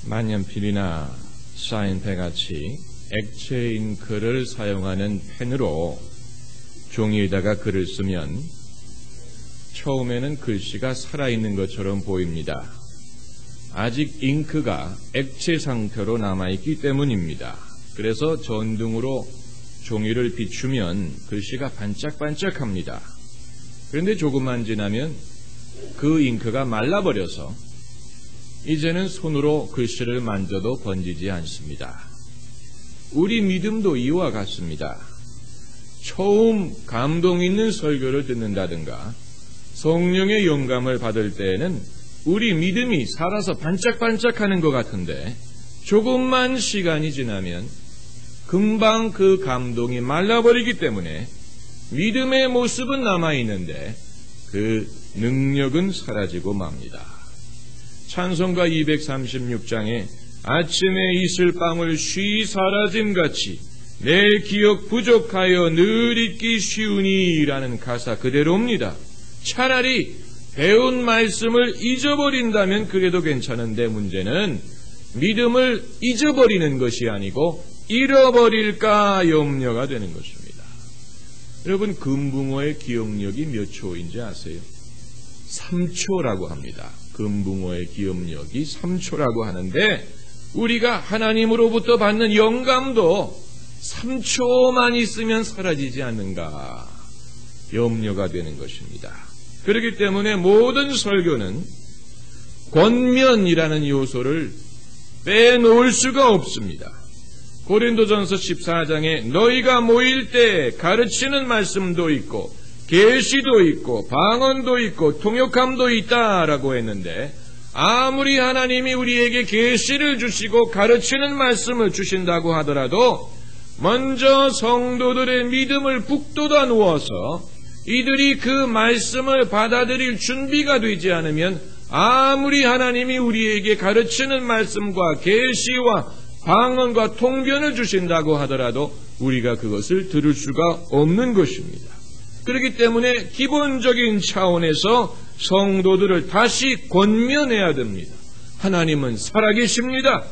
만년필이나 사인펜같이 액체 잉크를 사용하는 펜으로 종이에다가 글을 쓰면 처음에는 글씨가 살아있는 것처럼 보입니다. 아직 잉크가 액체 상태로 남아있기 때문입니다. 그래서 전등으로 종이를 비추면 글씨가 반짝반짝합니다. 그런데 조금만 지나면 그 잉크가 말라버려서 이제는 손으로 글씨를 만져도 번지지 않습니다. 우리 믿음도 이와 같습니다. 처음 감동 있는 설교를 듣는다든가 성령의 영감을 받을 때에는 우리 믿음이 살아서 반짝반짝하는 것 같은데 조금만 시간이 지나면 금방 그 감동이 말라버리기 때문에 믿음의 모습은 남아있는데 그 능력은 사라지고 맙니다. 찬송가 236장에 아침에 이슬방울 쉬 사라짐같이 내 기억 부족하여 늘 잊기 쉬우니라는 가사 그대로입니다. 차라리 배운 말씀을 잊어버린다면 그래도 괜찮은데 문제는 믿음을 잊어버리는 것이 아니고 잃어버릴까 염려가 되는 것입니다. 여러분, 금붕어의 기억력이 몇 초인지 아세요? 3초라고 합니다. 금붕어의 기억력이 3초라고 하는데 우리가 하나님으로부터 받는 영감도 3초만 있으면 사라지지 않는가 염려가 되는 것입니다. 그렇기 때문에 모든 설교는 권면이라는 요소를 빼놓을 수가 없습니다. 고린도전서 14장에 너희가 모일 때 가르치는 말씀도 있고 계시도 있고 방언도 있고 통역함도 있다라고 했는데 아무리 하나님이 우리에게 계시를 주시고 가르치는 말씀을 주신다고 하더라도 먼저 성도들의 믿음을 북돋아 놓아서 이들이 그 말씀을 받아들일 준비가 되지 않으면 아무리 하나님이 우리에게 가르치는 말씀과 계시와 방언과 통변을 주신다고 하더라도 우리가 그것을 들을 수가 없는 것입니다. 그렇기 때문에 기본적인 차원에서 성도들을 다시 권면해야 됩니다. 하나님은 살아계십니다.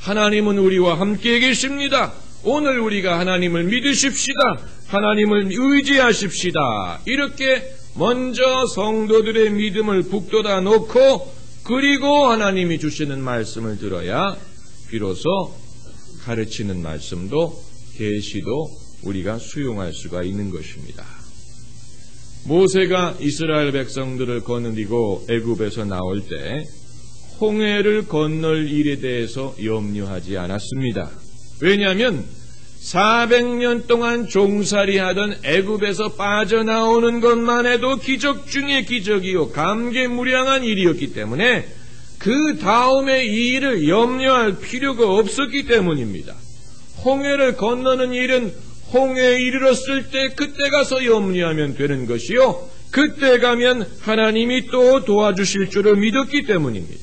하나님은 우리와 함께 계십니다. 오늘 우리가 하나님을 믿으십시다. 하나님을 의지하십시다. 이렇게 먼저 성도들의 믿음을 북돋아 놓고 그리고 하나님이 주시는 말씀을 들어야 비로소 가르치는 말씀도 계시도 우리가 수용할 수가 있는 것입니다. 모세가 이스라엘 백성들을 거느리고 애굽에서 나올 때 홍해를 건널 일에 대해서 염려하지 않았습니다. 왜냐하면 400년 동안 종살이하던 애굽에서 빠져나오는 것만 해도 기적 중에 기적이요 감개무량한 일이었기 때문에 그 다음에 이 일을 염려할 필요가 없었기 때문입니다. 홍해를 건너는 일은 홍해에 이르렀을 때 그때 가서 염려하면 되는 것이요 그때 가면 하나님이 또 도와주실 줄을 믿었기 때문입니다.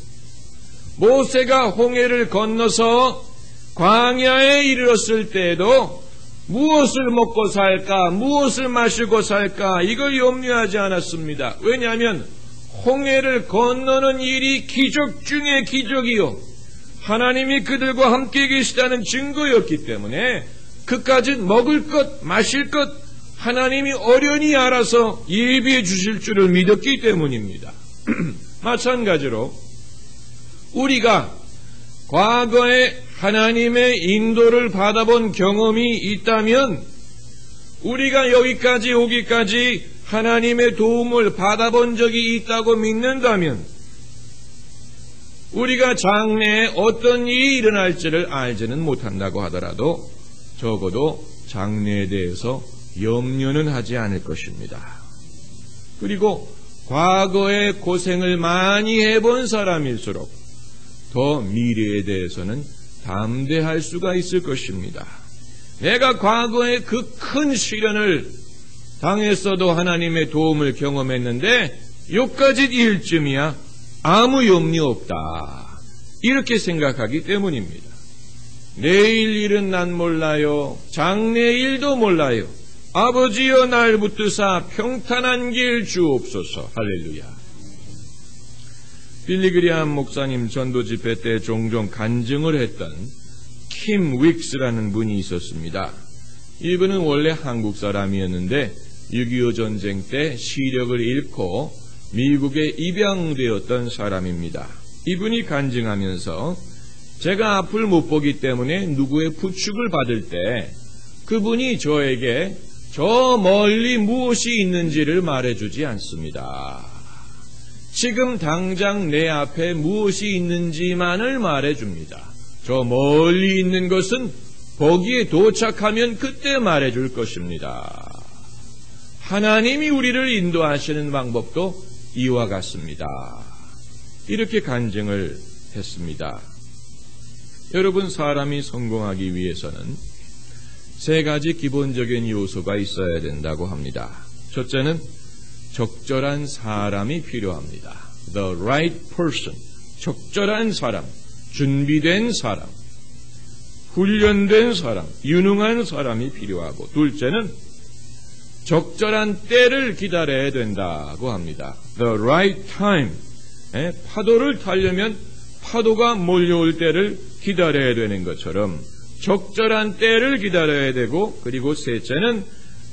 모세가 홍해를 건너서 광야에 이르렀을 때에도 무엇을 먹고 살까 무엇을 마시고 살까 이걸 염려하지 않았습니다. 왜냐하면 홍해를 건너는 일이 기적 중에 기적이요 하나님이 그들과 함께 계시다는 증거였기 때문에 그까짓 먹을 것 마실 것 하나님이 어련히 알아서 예비해 주실 줄을 믿었기 때문입니다. 마찬가지로 우리가 과거에 하나님의 인도를 받아본 경험이 있다면 우리가 여기까지 오기까지 하나님의 도움을 받아본 적이 있다고 믿는다면 우리가 장래에 어떤 일이 일어날지를 알지는 못한다고 하더라도 적어도 장래에 대해서 염려는 하지 않을 것입니다. 그리고 과거에 고생을 많이 해본 사람일수록 더 미래에 대해서는 담대할 수가 있을 것입니다. 내가 과거에 그 큰 시련을 당했어도 하나님의 도움을 경험했는데 요까짓 일쯤이야 아무 염려 없다. 이렇게 생각하기 때문입니다. 내일 일은 난 몰라요. 장래 일도 몰라요. 아버지여 날 붙드사 평탄한 길 주옵소서. 할렐루야. 빌리 그리함 목사님 전도 집회 때 종종 간증을 했던 킴 윅스라는 분이 있었습니다. 이분은 원래 한국 사람이었는데 6.25 전쟁 때 시력을 잃고 미국에 입양되었던 사람입니다. 이분이 간증하면서 제가 앞을 못 보기 때문에 누구의 부축을 받을 때 그분이 저에게 저 멀리 무엇이 있는지를 말해주지 않습니다. 지금 당장 내 앞에 무엇이 있는지만을 말해줍니다. 저 멀리 있는 것은 거기에 도착하면 그때 말해줄 것입니다. 하나님이 우리를 인도하시는 방법도 이와 같습니다. 이렇게 간증을 했습니다. 여러분, 사람이 성공하기 위해서는 세 가지 기본적인 요소가 있어야 된다고 합니다. 첫째는 적절한 사람이 필요합니다. The right person. 적절한 사람, 준비된 사람, 훈련된 사람, 유능한 사람이 필요하고, 둘째는 적절한 때를 기다려야 된다고 합니다. The right time. 파도를 타려면 파도가 몰려올 때를 기다려야 되는 것처럼 적절한 때를 기다려야 되고, 그리고 셋째는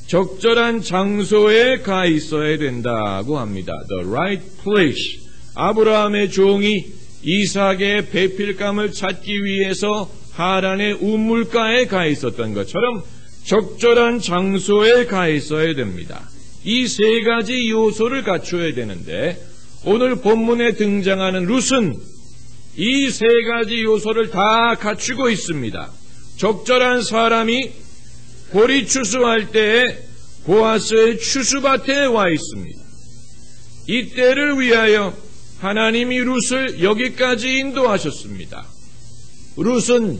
적절한 장소에 가 있어야 된다고 합니다. The right place. 아브라함의 종이 이삭의 배필감을 찾기 위해서 하란의 우물가에 가 있었던 것처럼 적절한 장소에 가 있어야 됩니다. 이 세 가지 요소를 갖춰야 되는데 오늘 본문에 등장하는 룻은 이 세 가지 요소를 다 갖추고 있습니다. 적절한 사람이 보리 추수할 때에 보아스의 추수밭에 와 있습니다. 이 때를 위하여 하나님이 룻을 여기까지 인도하셨습니다. 룻은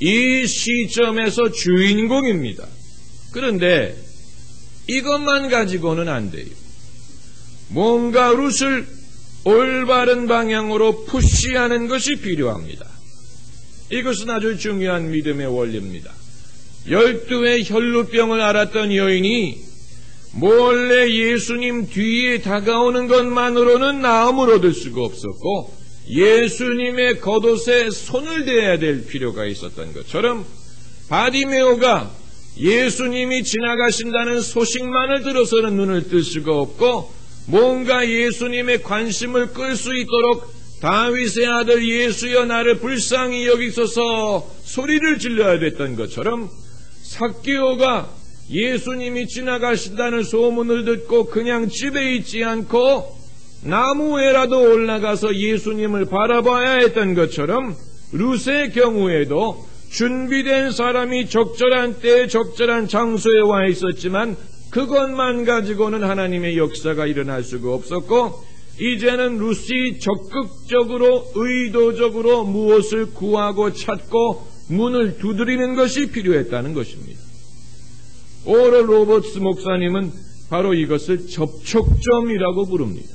이 시점에서 주인공입니다. 그런데 이것만 가지고는 안 돼요. 뭔가 룻을 올바른 방향으로 푸시하는 것이 필요합니다. 이것은 아주 중요한 믿음의 원리입니다. 12의 혈루병을 앓았던 여인이 몰래 예수님 뒤에 다가오는 것만으로는 나음을 얻을 수가 없었고 예수님의 겉옷에 손을 대야 될 필요가 있었던 것처럼 바디메오가 예수님이 지나가신다는 소식만을 들어서는 눈을 뜰 수가 없고 뭔가 예수님의 관심을 끌 수 있도록 다윗의 아들 예수여 나를 불쌍히 여기소서 소리를 질러야 됐던 것처럼 삭개오가 예수님이 지나가신다는 소문을 듣고 그냥 집에 있지 않고 나무에라도 올라가서 예수님을 바라봐야 했던 것처럼 룻의 경우에도 준비된 사람이 적절한 때에 적절한 장소에 와 있었지만 그것만 가지고는 하나님의 역사가 일어날 수가 없었고 이제는 룻이 적극적으로 의도적으로 무엇을 구하고 찾고 문을 두드리는 것이 필요했다는 것입니다. 오럴 로버츠 목사님은 바로 이것을 접촉점이라고 부릅니다.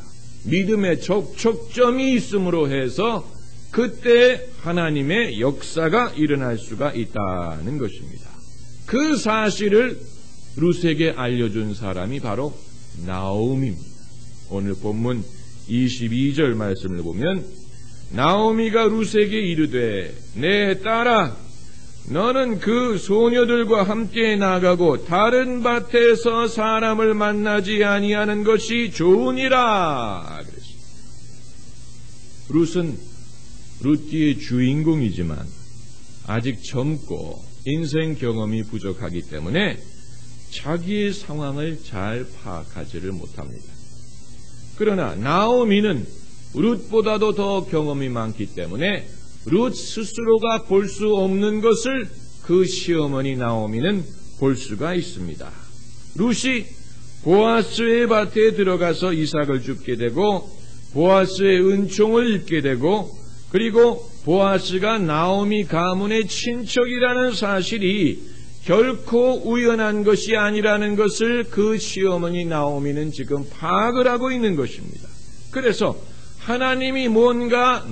믿음의 접촉점이 있음으로 해서 그때 하나님의 역사가 일어날 수가 있다는 것입니다. 그 사실을 룻에게 알려준 사람이 바로 나오미입니다. 오늘 본문 22절 말씀을 보면 나오미가 룻에게 이르되 내 딸아 너는 그 소녀들과 함께 나가고 다른 밭에서 사람을 만나지 아니하는 것이 좋으니라. 룻은 룻기의 주인공이지만 아직 젊고 인생 경험이 부족하기 때문에 자기의 상황을 잘 파악하지를 못합니다. 그러나 나오미는 룻보다도 더 경험이 많기 때문에 룻 스스로가 볼 수 없는 것을 그 시어머니 나오미는 볼 수가 있습니다. 룻이 보아스의 밭에 들어가서 이삭을 줍게 되고 보아스의 은총을 입게 되고 그리고 보아스가 나오미 가문의 친척이라는 사실이 결코 우연한 것이 아니라는 것을 그 시어머니 나오미는 지금 파악을 하고 있는 것입니다. 그래서 하나님이 뭔가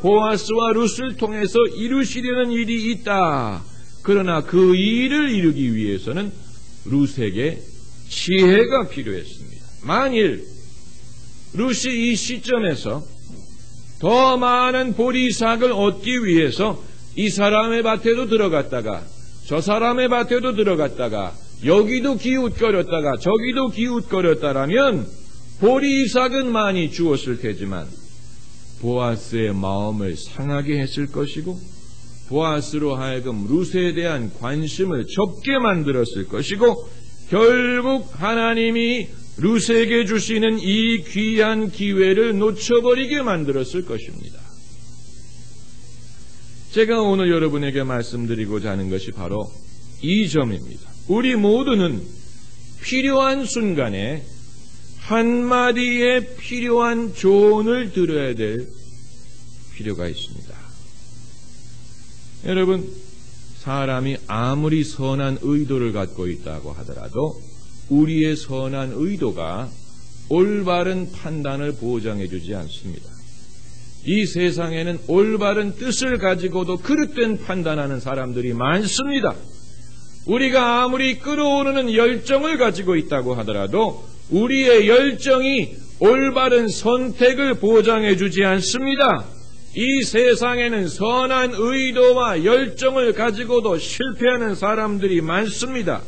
보아스와 룻을 통해서 이루시려는 일이 있다. 그러나 그 일을 이루기 위해서는 룻에게 지혜가 필요했습니다. 만일 룻이 이 시점에서 더 많은 보리삭을 얻기 위해서 이 사람의 밭에도 들어갔다가 저 사람의 밭에도 들어갔다가 여기도 기웃거렸다가 저기도 기웃거렸다라면 보리삭은 많이 주었을 테지만 보아스의 마음을 상하게 했을 것이고 보아스로 하여금 룻에 대한 관심을 적게 만들었을 것이고 결국 하나님이 룻에게 주시는 이 귀한 기회를 놓쳐버리게 만들었을 것입니다. 제가 오늘 여러분에게 말씀드리고자 하는 것이 바로 이 점입니다. 우리 모두는 필요한 순간에 한마디의 필요한 조언을 들어야 될 필요가 있습니다. 여러분, 사람이 아무리 선한 의도를 갖고 있다고 하더라도 우리의 선한 의도가 올바른 판단을 보장해 주지 않습니다. 이 세상에는 올바른 뜻을 가지고도 그릇된 판단하는 사람들이 많습니다. 우리가 아무리 끓어오르는 열정을 가지고 있다고 하더라도 우리의 열정이 올바른 선택을 보장해 주지 않습니다. 이 세상에는 선한 의도와 열정을 가지고도 실패하는 사람들이 많습니다.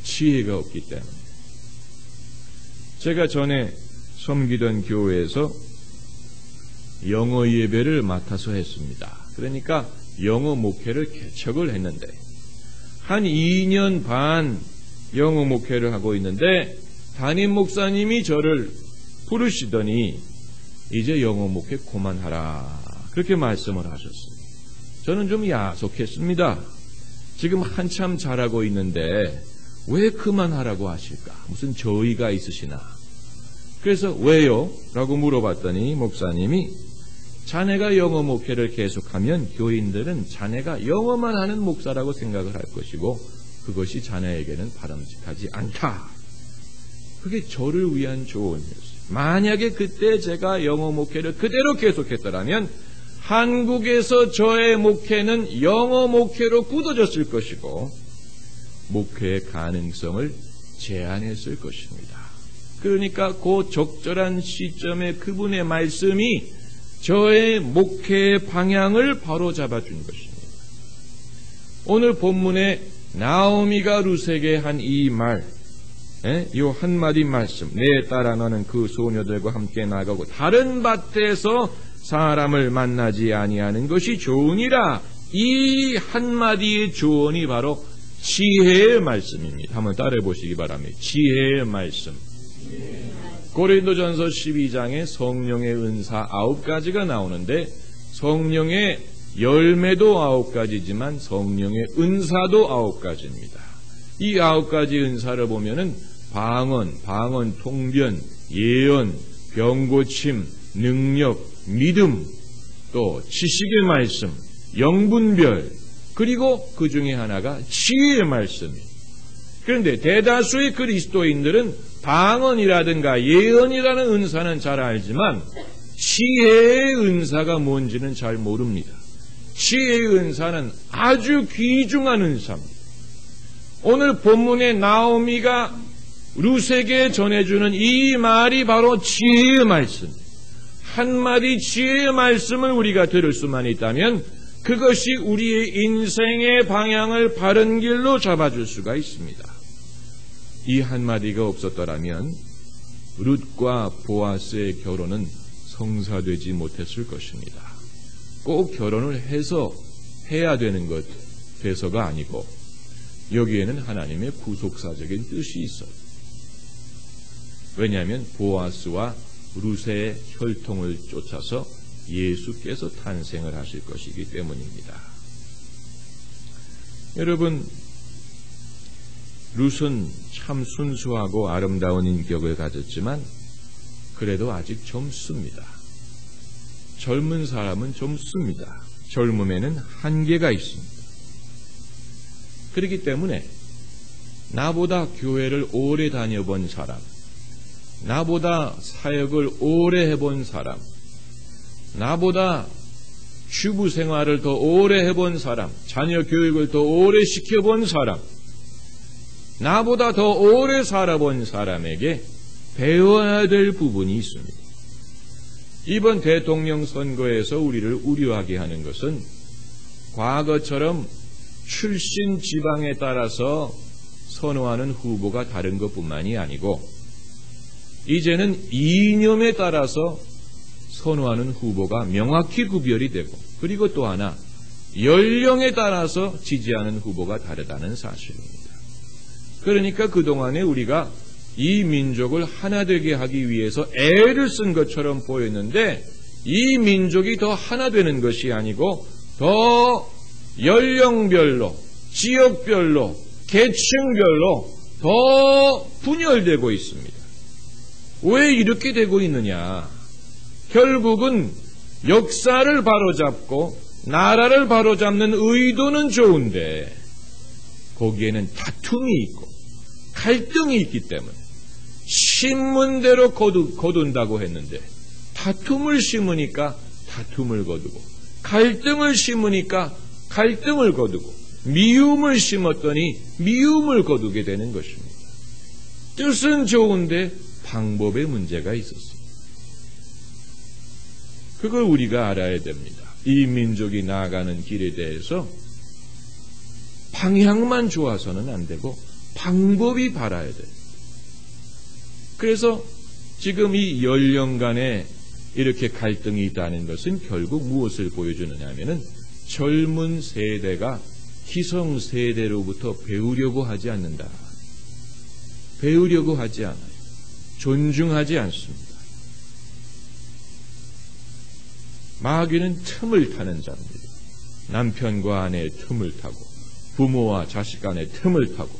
지혜가 없기 때문에. 제가 전에 섬기던 교회에서 영어 예배를 맡아서 했습니다. 그러니까 영어 목회를 개척을 했는데 한 2년 반 영어 목회를 하고 있는데 담임 목사님이 저를 부르시더니 이제 영어 목회 그만하라 그렇게 말씀을 하셨어요. 저는 좀 야속했습니다. 지금 한참 잘하고 있는데 왜 그만하라고 하실까? 무슨 저의가 있으시나? 그래서 왜요? 라고 물어봤더니 목사님이 자네가 영어 목회를 계속하면 교인들은 자네가 영어만 하는 목사라고 생각을 할 것이고 그것이 자네에게는 바람직하지 않다. 그게 저를 위한 조언이었어요. 만약에 그때 제가 영어 목회를 그대로 계속했더라면 한국에서 저의 목회는 영어 목회로 굳어졌을 것이고 목회의 가능성을 제한했을 것입니다. 그러니까 그 적절한 시점에 그분의 말씀이 저의 목회의 방향을 바로잡아 준 것입니다. 오늘 본문에 나오미가 룻에게 한 이 말, 이 한마디 말씀, 내 딸아 너는 그 소녀들과 함께 나가고 다른 밭에서 사람을 만나지 아니하는 것이 좋으니라. 이 한마디의 조언이 바로 지혜의 말씀입니다. 한번 따라해 보시기 바랍니다. 지혜의 말씀. 고린도전서 12장에 성령의 은사 9가지가 나오는데 성령의 열매도 9가지지만 성령의 은사도 9가지입니다. 이 9가지 은사를 보면은 방언, 통변, 예언, 병고침, 능력, 믿음, 또 지식의 말씀, 영분별, 그리고 그 중에 하나가 지혜의 말씀이에요. 그런데 대다수의 그리스도인들은 방언이라든가 예언이라는 은사는 잘 알지만 지혜의 은사가 뭔지는 잘 모릅니다. 지혜의 은사는 아주 귀중한 은사입니다. 오늘 본문의 나오미가 룻에게 전해주는 이 말이 바로 지혜의 말씀. 한마디 지혜의 말씀을 우리가 들을 수만 있다면 그것이 우리의 인생의 방향을 바른 길로 잡아줄 수가 있습니다. 이 한마디가 없었더라면 룻과 보아스의 결혼은 성사되지 못했을 것입니다. 꼭 결혼을 해야 되는 것 돼서가 아니고 여기에는 하나님의 구속사적인 뜻이 있어요. 왜냐하면 보아스와 룻의 혈통을 쫓아서 예수께서 탄생을 하실 것이기 때문입니다. 여러분, 룻은 참 순수하고 아름다운 인격을 가졌지만 그래도 아직 젊습니다. 젊은 사람은 젊습니다. 젊음에는 한계가 있습니다. 그렇기 때문에 나보다 교회를 오래 다녀본 사람, 나보다 사역을 오래 해본 사람, 나보다 주부 생활을 더 오래 해본 사람, 자녀 교육을 더 오래 시켜본 사람, 나보다 더 오래 살아본 사람에게 배워야 될 부분이 있습니다. 이번 대통령 선거에서 우리를 우려하게 하는 것은 과거처럼 출신 지방에 따라서 선호하는 후보가 다른 것뿐만이 아니고 이제는 이념에 따라서 선호하는 후보가 명확히 구별이 되고 그리고 또 하나 연령에 따라서 지지하는 후보가 다르다는 사실입니다. 그러니까 그동안에 우리가 이 민족을 하나 되게 하기 위해서 애를 쓴 것처럼 보였는데 이 민족이 더 하나 되는 것이 아니고 더 연령별로, 지역별로, 계층별로 더 분열되고 있습니다. 왜 이렇게 되고 있느냐? 결국은 역사를 바로잡고 나라를 바로잡는 의도는 좋은데 거기에는 다툼이 있고 갈등이 있기 때문에 신문대로 거둔다고 했는데 다툼을 심으니까 다툼을 거두고 갈등을 심으니까 갈등을 거두고 미움을 심었더니 미움을 거두게 되는 것입니다. 뜻은 좋은데 방법에 문제가 있었습니다. 그걸 우리가 알아야 됩니다. 이 민족이 나아가는 길에 대해서 방향만 좋아서는 안 되고 방법이 바라야 돼요. 그래서 지금 이 연령 간에 이렇게 갈등이 있다는 것은 결국 무엇을 보여주느냐 하면은 젊은 세대가 기성 세대로부터 배우려고 하지 않는다. 배우려고 하지 않아요. 존중하지 않습니다. 마귀는 틈을 타는 자입니다. 남편과 아내의 틈을 타고 부모와 자식 간의 틈을 타고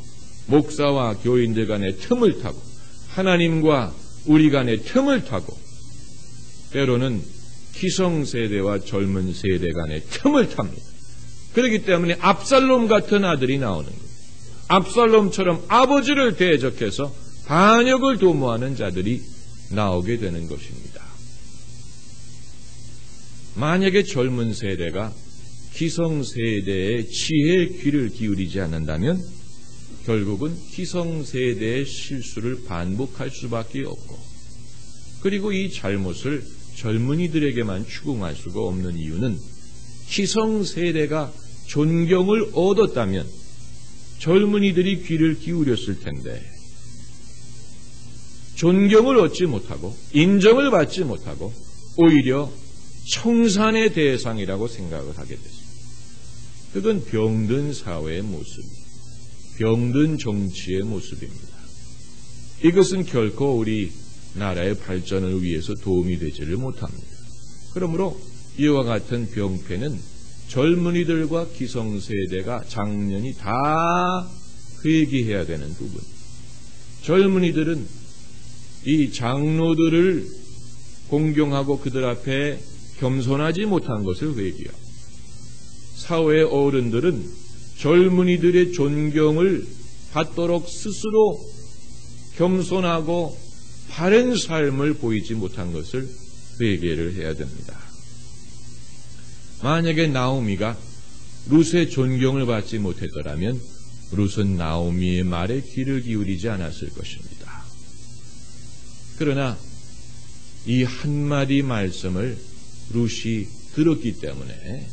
목사와 교인들 간의 틈을 타고 하나님과 우리 간의 틈을 타고 때로는 기성세대와 젊은 세대 간의 틈을 탑니다. 그렇기 때문에 압살롬 같은 아들이 나오는 거예요. 압살롬처럼 아버지를 대적해서 반역을 도모하는 자들이 나오게 되는 것입니다. 만약에 젊은 세대가 기성세대의 지혜에 귀를 기울이지 않는다면 결국은 기성세대의 실수를 반복할 수밖에 없고 그리고 이 잘못을 젊은이들에게만 추궁할 수가 없는 이유는 기성세대가 존경을 얻었다면 젊은이들이 귀를 기울였을 텐데 존경을 얻지 못하고 인정을 받지 못하고 오히려 청산의 대상이라고 생각을 하게 됐습니다. 그건 병든 사회의 모습, 병든 정치의 모습입니다. 이것은 결코 우리 나라의 발전을 위해서 도움이 되지를 못합니다. 그러므로 이와 같은 병폐는 젊은이들과 기성세대가 장년이 다 회개해야 되는 부분. 젊은이들은 이 장로들을 공경하고 그들 앞에 겸손하지 못한 것을 회개하고 사회의 어른들은 젊은이들의 존경을 받도록 스스로 겸손하고 바른 삶을 보이지 못한 것을 회개를 해야 됩니다. 만약에 나오미가 룻의 존경을 받지 못했더라면 룻은 나오미의 말에 귀를 기울이지 않았을 것입니다. 그러나 이 한마디 말씀을 룻이 들었기 때문에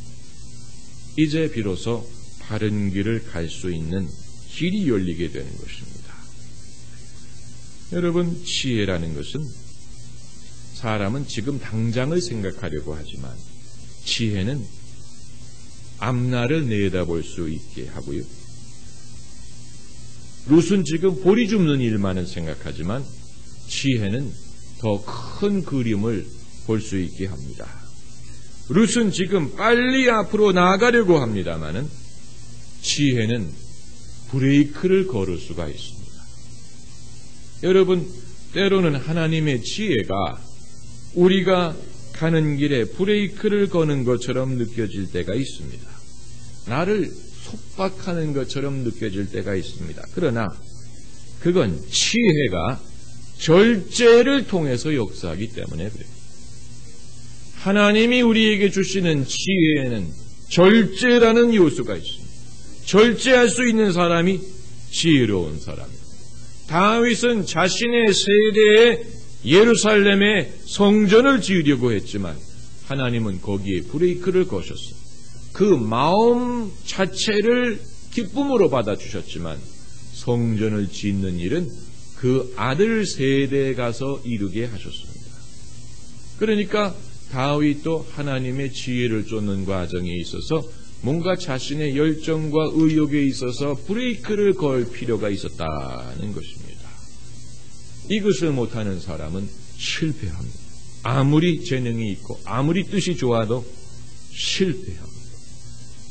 이제 비로소 바른 길을 갈 수 있는 길이 열리게 되는 것입니다. 여러분, 지혜라는 것은 사람은 지금 당장을 생각하려고 하지만 지혜는 앞날을 내다볼 수 있게 하고요. 룻은 지금 보리 줍는 일만을 생각하지만 지혜는 더 큰 그림을 볼 수 있게 합니다. 룻은 지금 빨리 앞으로 나가려고 합니다마는 지혜는 브레이크를 걸을 수가 있습니다. 여러분, 때로는 하나님의 지혜가 우리가 가는 길에 브레이크를 거는 것처럼 느껴질 때가 있습니다. 나를 속박하는 것처럼 느껴질 때가 있습니다. 그러나 그건 지혜가 절제를 통해서 역사하기 때문에 그래요. 하나님이 우리에게 주시는 지혜에는 절제라는 요소가 있습니다. 절제할 수 있는 사람이 지혜로운 사람입니다. 다윗은 자신의 세대에 예루살렘에 성전을 지으려고 했지만 하나님은 거기에 브레이크를 거셨어요. 그 마음 자체를 기쁨으로 받아주셨지만 성전을 짓는 일은 그 아들 세대에 가서 이루게 하셨습니다. 그러니까 다윗도 하나님의 지혜를 쫓는 과정에 있어서 뭔가 자신의 열정과 의욕에 있어서 브레이크를 걸 필요가 있었다는 것입니다. 이것을 못하는 사람은 실패합니다. 아무리 재능이 있고 아무리 뜻이 좋아도 실패합니다.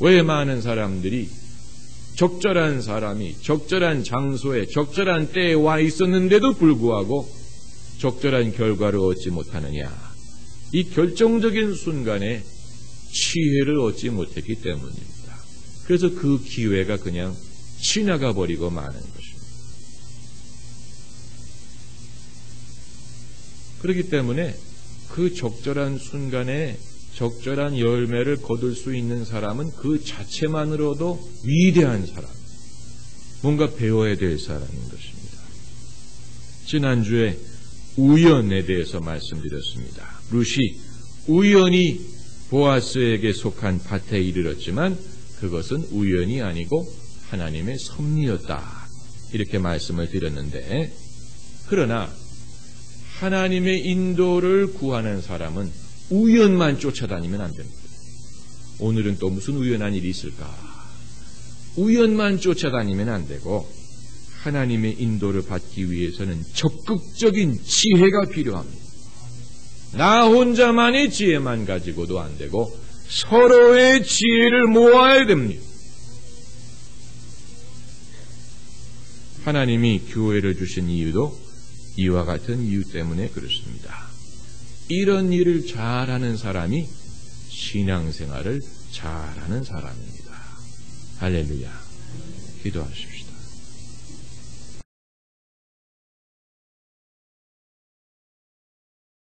왜 많은 사람들이 적절한 사람이 적절한 장소에 적절한 때에 와 있었는데도 불구하고 적절한 결과를 얻지 못하느냐? 이 결정적인 순간에 지혜를 얻지 못했기 때문입니다. 그래서 그 기회가 그냥 지나가 버리고 마는 것입니다. 그렇기 때문에 그 적절한 순간에 적절한 열매를 거둘 수 있는 사람은 그 자체만으로도 위대한 사람, 뭔가 배워야 될 사람인 것입니다. 지난주에 우연에 대해서 말씀드렸습니다. 룻이 우연히 보아스에게 속한 밭에 이르렀지만 그것은 우연이 아니고 하나님의 섭리였다. 이렇게 말씀을 드렸는데, 그러나 하나님의 인도를 구하는 사람은 우연만 쫓아다니면 안 됩니다. 오늘은 또 무슨 우연한 일이 있을까? 우연만 쫓아다니면 안 되고 하나님의 인도를 받기 위해서는 적극적인 지혜가 필요합니다. 나 혼자만의 지혜만 가지고도 안 되고 서로의 지혜를 모아야 됩니다. 하나님이 교회를 주신 이유도 이와 같은 이유 때문에 그렇습니다. 이런 일을 잘하는 사람이 신앙생활을 잘하는 사람입니다. 할렐루야. 기도하십시오.